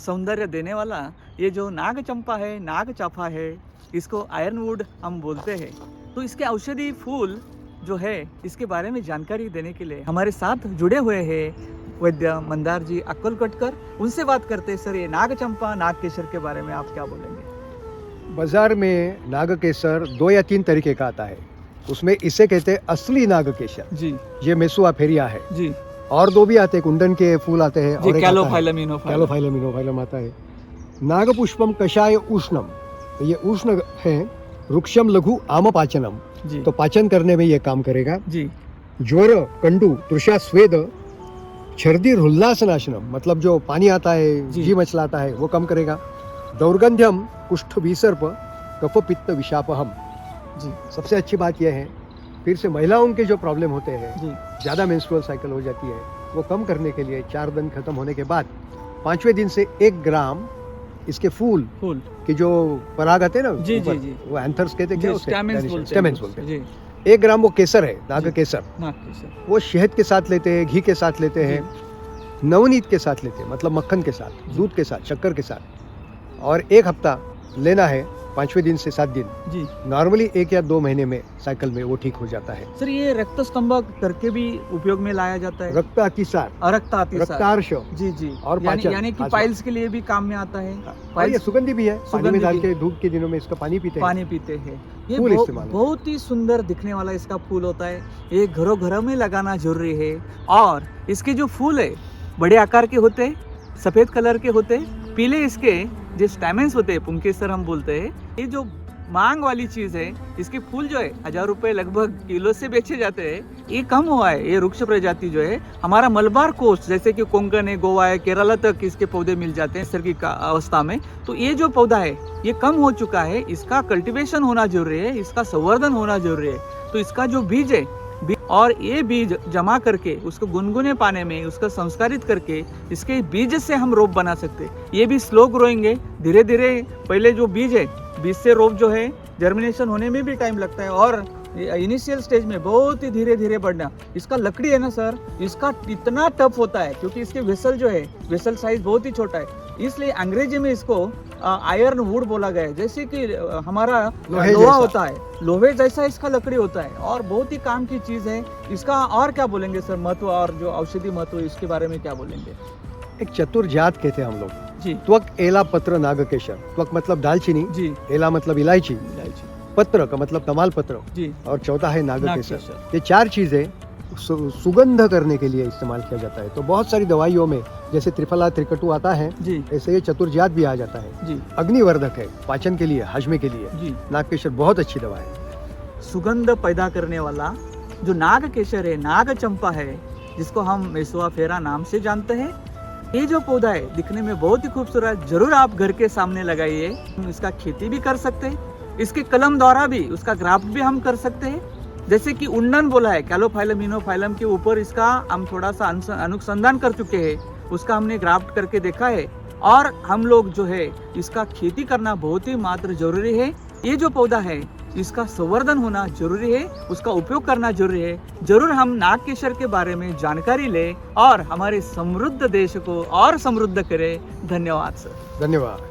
सौंदर्य देने वाला ये जो नाग चंपा है, नाग चाफा है, इसको आयरनवुड हम बोलते हैं। तो इसके औषधि फूल जो है इसके बारे में जानकारी देने के लिए हमारे साथ जुड़े हुए हैं वैद्य मंदार जी अक्कलकोटकर। उनसे बात करते हैं। सर, ये नाग चंपा नाग केसर के बारे में आप क्या बोलेंगे? बाजार में नाग केसर 2 या 3 तरीके का आता है। उसमें इसे कहते हैं असली नाग केसर जी, ये मेसुआ फेरिया है जी और 2 भी आते हैं, कुंदन के फूल आते हैं और कैलोफाइलम इनोफाइलम। कैलोफाइलम इनोफाइलम आता है। नागपुष्पम कषाय उष्णम, तो ये उष्ण है। वृक्षम लघु आम पाचनम, जी तो पाचन करने में ये काम करेगा। जी ज्वर कंडू तृषा स्वेद छर्दी उल्लास नाशनम, मतलब जो पानी आता है जी। जी मचलाता है वो कम करेगा। दौर्गंध्यम कुष्ठ विसर्प कफ पित्त विषापहम जी सबसे अच्छी बात यह है, फिर से महिलाओं के जो प्रॉब्लम होते हैं, जी ज़्यादा मेंस्ट्रुअल साइकिल हो जाती है, वो कम करने के लिए 4 दिन खत्म होने के बाद 5वें दिन से 1 ग्राम इसके फूल फूल की जो पराग आते हैं ना जी, ऊपर, जी, जी। वो एंथर्स कहते हैं, क्या उसे? स्टेमेंस बोलते हैं। जी, 1 ग्राम वो केसर है, नाग जी। केसर, नाग केसर वो शहद के साथ लेते हैं, घी के साथ लेते हैं, नवनीत के साथ लेते हैं, मतलब मक्खन के साथ, जी। दूध के साथ, शक्कर के साथ, और 1 हफ्ता लेना है 5वें दिन से 7 दिन। जी। नॉर्मली 1 या 2 महीने में साइकिल में वो ठीक हो जाता है। सर, ये रक्त स्तंभक करके भी उपयोग में लाया जाता है। रक्त अतिसार, रक्तार्श जी जी और यानी पाचन, यानी कि हाजमा। पाइल्स के लिए भी काम में आता है। और ये सुगंधी भी है, पानी में सुगंधी डाल भी। के धूप के दिनों में इसका पानी पीते हैं। पानी पीते हैं। ये फूल इस्तेमाल होता है। बहुत ही सुंदर दिखने वाला इसका फूल होता है। ये घरों घरों में लगाना जरूरी है। और इसके जो फूल है बड़े आकार के होते हैं, सफेद कलर के होते हैं, पीले इसके जो स्टैमेंस होते हैं, पुंकेसर हम बोलते हैं। ये जो मांग वाली चीज है, इसके फूल जो है 1000 रुपए लगभग किलो से बेचे जाते हैं। ये कम हुआ है। ये वृक्ष प्रजाति जो है हमारा मलबार कोस्ट, जैसे कि कोंकण है, गोवा है, केरला तक इसके पौधे मिल जाते हैं नैसर्गिक अवस्था में। तो ये जो पौधा है ये कम हो चुका है। इसका कल्टीवेशन होना जरूरी है, इसका संवर्धन होना जरूरी है। तो इसका जो बीज है और ये बीज जमा करके उसको गुनगुने पानी में उसको संस्कारित करके इसके बीज से हम रोप बना सकते हैं। ये भी स्लो ग्रोइंग है, धीरे धीरे। पहले जो बीज है, बीज से रोप जो है जर्मिनेशन होने में भी टाइम लगता है और इनिशियल स्टेज में बहुत ही धीरे धीरे बढ़ना। इसका लकड़ी है ना सर, इसका इतना टफ होता है क्योंकि इसके वेसल जो है, वेसल साइज बहुत ही छोटा है। इसलिए अंग्रेजी में इसको आयरन वुड बोला गया है। जैसे कि हमारा लोहा होता है, लोहे जैसा इसका लकड़ी होता है और बहुत ही काम की चीज है। इसका और क्या बोलेंगे सर महत्व, और जो औषधि महत्व इसके बारे में क्या बोलेंगे? एक चतुर जात कहते हैं हम लोग जी त्वक एला पत्र नागकेशर। त्वक मतलब दालचीनी, जी एला मतलब इलायची, इलायची, पत्र का मतलब तमाल पत्र, जी और चौथा है नागकेसर। नागकेसर। ये 4 चीजें सुगंध करने के लिए इस्तेमाल किया जाता है। तो बहुत सारी दवाइयों में जैसे त्रिफला त्रिकटु आता है, जी ऐसे ये चतुर्जात भी आ जाता है। जी अग्निवर्धक है, पाचन के लिए, हजमे के लिए जी नागकेसर बहुत अच्छी दवा है। सुगंध पैदा करने वाला जो नाग केसर है, नाग चंपा है, जिसको हम मेसुआ फेरा नाम से जानते हैं। ये जो पौधा है दिखने में बहुत ही खूबसूरत, जरूर आप घर के सामने लगाइए। हम इसका खेती भी कर सकते हैं, इसके कलम द्वारा भी उसका ग्राफ्ट भी हम कर सकते हैं। जैसे कि उन्नन बोला है, कैलोफाइलम इनोफाइलम के ऊपर इसका हम थोड़ा सा अनुसंधान कर चुके हैं, उसका हमने ग्राफ्ट करके देखा है। और हम लोग जो है इसका खेती करना बहुत ही मात्र जरूरी है। ये जो पौधा है इसका संवर्धन होना जरूरी है, उसका उपयोग करना जरूरी है। जरूर हम नाग केसर के बारे में जानकारी लें और हमारे समृद्ध देश को और समृद्ध करें। धन्यवाद सर। धन्यवाद।